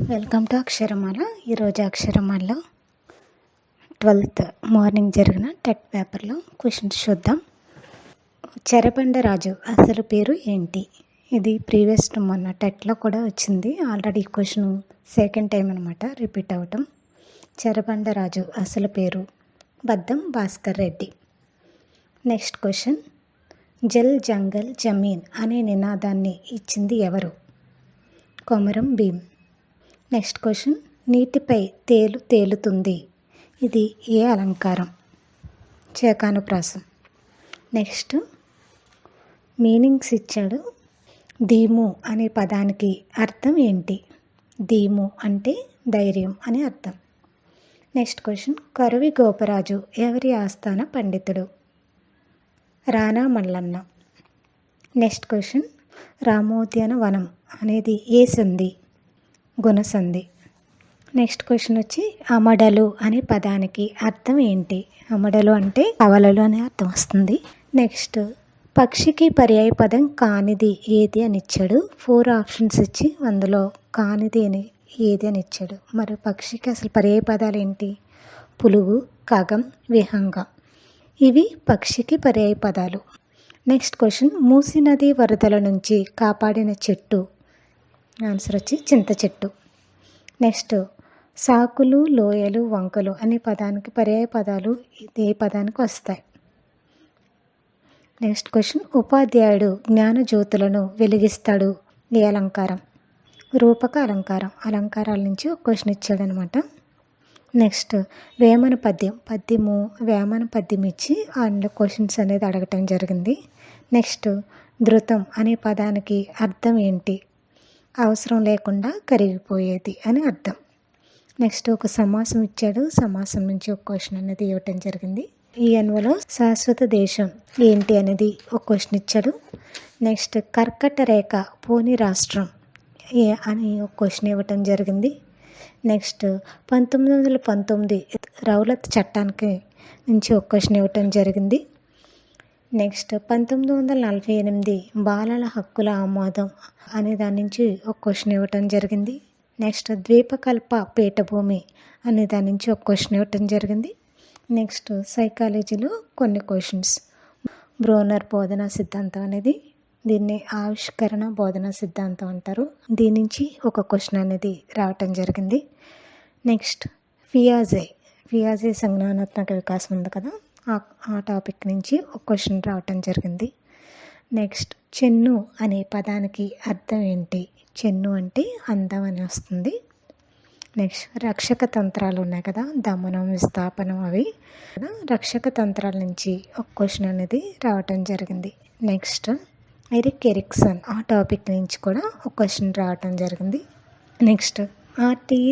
Welcome to Aksharamala. ఈరోజు అక్షరమాలలో 12th morning జరిగిన టెట్ పేపర్లో క్వశ్చన్స్ చూద్దాం. చెరబండరాజు అసలు పేరు ఏంటి? ఇది ప్రీవియస్ మొన్న టెట్లో కూడా వచ్చింది. ఆల్రెడీ క్వశ్చన్ సెకండ్ టైం అనమాట రిపీట్ అవ్వటం. చెరబండరాజు అసలు పేరు బద్దం భాస్కర్ రెడ్డి. నెక్స్ట్ క్వశ్చన్, జల్ జంగల్ జమీన్ అనే నినాదాన్ని ఇచ్చింది ఎవరు? కొమరం భీం. నెక్స్ట్ క్వశ్చన్, నీటిపై తేలుతుంది, ఇది ఏ అలంకారం? చేకానుప్రాసం. నెక్స్ట్ మీనింగ్స్ ఇచ్చాడు. ధీము అనే పదానికి అర్థం ఏంటి? ధీము అంటే ధైర్యం అని అర్థం. నెక్స్ట్ క్వశ్చన్, కరువి గోపరాజు ఎవరి ఆస్థాన పండితుడు? రాణా మల్లన్న. నెక్స్ట్ క్వశ్చన్, రామోద్యాన వనం అనేది ఏ సంధి? గుణసంధి. నెక్స్ట్ క్వశ్చన్ వచ్చి, అమడలు అనే పదానికి అర్థం ఏంటి? అమడలు అంటే కవలలు అనే అర్థం వస్తుంది. నెక్స్ట్, పక్షికి పర్యాయ పదం కానిది ఏది అని ఇచ్చాడు. 4 ఆప్షన్స్ ఇచ్చి అందులో కానిది అని ఏది అని ఇచ్చాడు. మరి పక్షికి అసలు పర్యాయ పదాలు ఏంటి? పులుగు, కాగం, విహంగం. ఇవి పక్షికి పర్యాయ పదాలు. నెక్స్ట్ క్వశ్చన్, మూసీ నది వరదల నుంచి కాపాడిన చెట్టు? ఆన్సర్ వచ్చి చింత చెట్టు. నెక్స్ట్, సాకులు, లోయలు, వంకలు అనే పదానికి పర్యాయ పదాలు ఇదే పదానికి వస్తాయి. నెక్స్ట్ క్వశ్చన్, ఉపాధ్యాయుడు జ్ఞానజ్యోతులను వెలిగిస్తాడు, ఏ అలంకారం? రూపక అలంకారం. అలంకారాల నుంచి ఒక క్వశ్చన్ ఇచ్చాడనమాట. నెక్స్ట్, వేమన పద్యము వేమన పద్యం ఇచ్చి అందులో క్వశ్చన్స్ అనేది అడగటం జరిగింది. నెక్స్ట్, ధృతం అనే పదానికి అర్థం ఏంటి? అవసరం లేకుండా కరిగిపోయేది అని అర్థం. నెక్స్ట్, ఒక సమాసం ఇచ్చాడు. సమాసం నుంచి ఒక క్వశ్చన్ అనేది ఇవ్వటం జరిగింది. ఈ అన్వలో శాశ్వత దేశం ఏంటి అనేది ఒక క్వశ్చన్ ఇచ్చాడు. నెక్స్ట్, కర్కట రేఖ పోని రాష్ట్రం అని ఒక క్వశ్చన్ ఇవ్వటం జరిగింది. నెక్స్ట్, 1919 రౌలత్ చట్టానికి నుంచి ఒక క్వశ్చన్ ఇవ్వటం జరిగింది. నెక్స్ట్, 1948 బాలల హక్కుల ఆమోదం అనే దాని నుంచి ఒక క్వశ్చన్ ఇవ్వటం జరిగింది. నెక్స్ట్, ద్వీపకల్ప పీఠభూమి అనే దాని నుంచి ఒక క్వశ్చన్ ఇవ్వటం జరిగింది. నెక్స్ట్, సైకాలజీలో కొన్ని క్వశ్చన్స్. బ్రోనర్ బోధనా సిద్ధాంతం అనేది, దీన్ని ఆవిష్కరణ బోధనా సిద్ధాంతం అంటారు. దీని నుంచి ఒక క్వశ్చన్ అనేది రావటం జరిగింది. నెక్స్ట్, ఫియాజే సంజ్ఞానాత్మక వికాసం ఉంది కదా, ఆ టాపిక్ నుంచి ఒక క్వశ్చన్ రావటం జరిగింది. నెక్స్ట్, చెన్ను అనే పదానికి అర్థం ఏంటి? చెన్ను అంటే అందం అని వస్తుంది. నెక్స్ట్, రక్షక తంత్రాలు ఉన్నాయి కదా, దమనం, విస్థాపనం, అవి రక్షక తంత్రాల నుంచి ఒక క్వశ్చన్ అనేది రావటం జరిగింది. నెక్స్ట్, ఎరిక్సన్ ఆ టాపిక్ నుంచి కూడా ఒక క్వశ్చన్ రావటం జరిగింది. నెక్స్ట్, RTE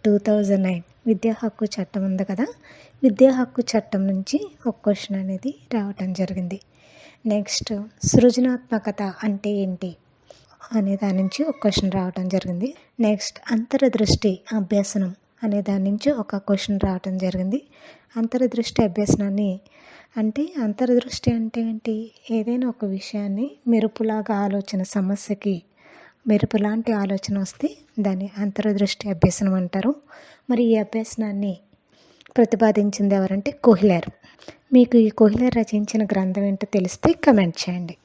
2009 విద్యా హక్కు చట్టం ఉంది కదా, విద్యా హక్కు చట్టం నుంచి ఒక క్వశ్చన్ అనేది రావటం జరిగింది. నెక్స్ట్, సృజనాత్మకత అంటే ఏంటి అనే దాని నుంచి ఒక క్వశ్చన్ రావటం జరిగింది. నెక్స్ట్, అంతర్దృష్టి అభ్యసనం అనే దాని నుంచి ఒక క్వశ్చన్ రావటం జరిగింది. అంతర్దృష్టి అభ్యసనాన్ని అంతర్దృష్టి అంటే ఏంటి? ఏదైనా ఒక విషయాన్ని మెరుపులాగా ఆలోచన, సమస్యకి మెరుపు లాంటి ఆలోచన వస్తే దాన్ని అంతర్దృష్టి అభ్యసనం అంటారు. మరి ఈ అభ్యసనాన్ని ప్రతిపాదించింది ఎవరంటే కోహ్లర్. మీకు ఈ కోహ్లర్ రచించిన గ్రంథం ఏంటో తెలిస్తే కమెంట్ చేయండి.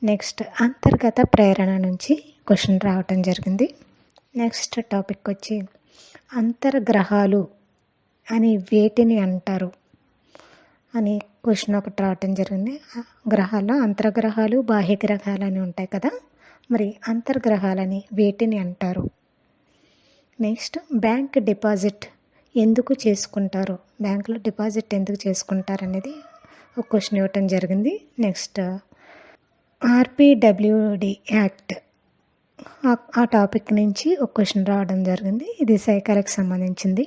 నెక్స్ట్, అంతర్గత ప్రేరణ నుంచి క్వశ్చన్ రావటం జరిగింది. నెక్స్ట్ టాపిక్ వచ్చి, అంతర్గ్రహాలు అని వేటిని అంటారు అని క్వశ్చన్ ఒకటి రావటం జరిగింది. గ్రహాల్లో అంతర్గ్రహాలు, బాహ్య గ్రహాలు అని ఉంటాయి కదా, మరి అంతర్గ్రహాలని వేటిని అంటారు? నెక్స్ట్, బ్యాంక్ డిపాజిట్ ఎందుకు చేసుకుంటారు? బ్యాంకులో డిపాజిట్ ఎందుకు చేసుకుంటారు అనేది ఒక క్వశ్చన్ ఇవ్వటం జరిగింది. నెక్స్ట్, RPWD యాక్ట్ ఆ టాపిక్ నుంచి ఒక క్వశ్చన్ రావడం జరిగింది. ఇది సైకాలజీకి సంబంధించింది.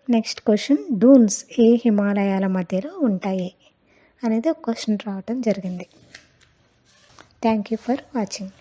నెక్స్ట్ క్వశ్చన్, డూన్స్ ఏ హిమాలయాల మధ్యలో ఉంటాయి అనేది ఒక క్వశ్చన్ రావడం జరిగింది. Thank you for watching.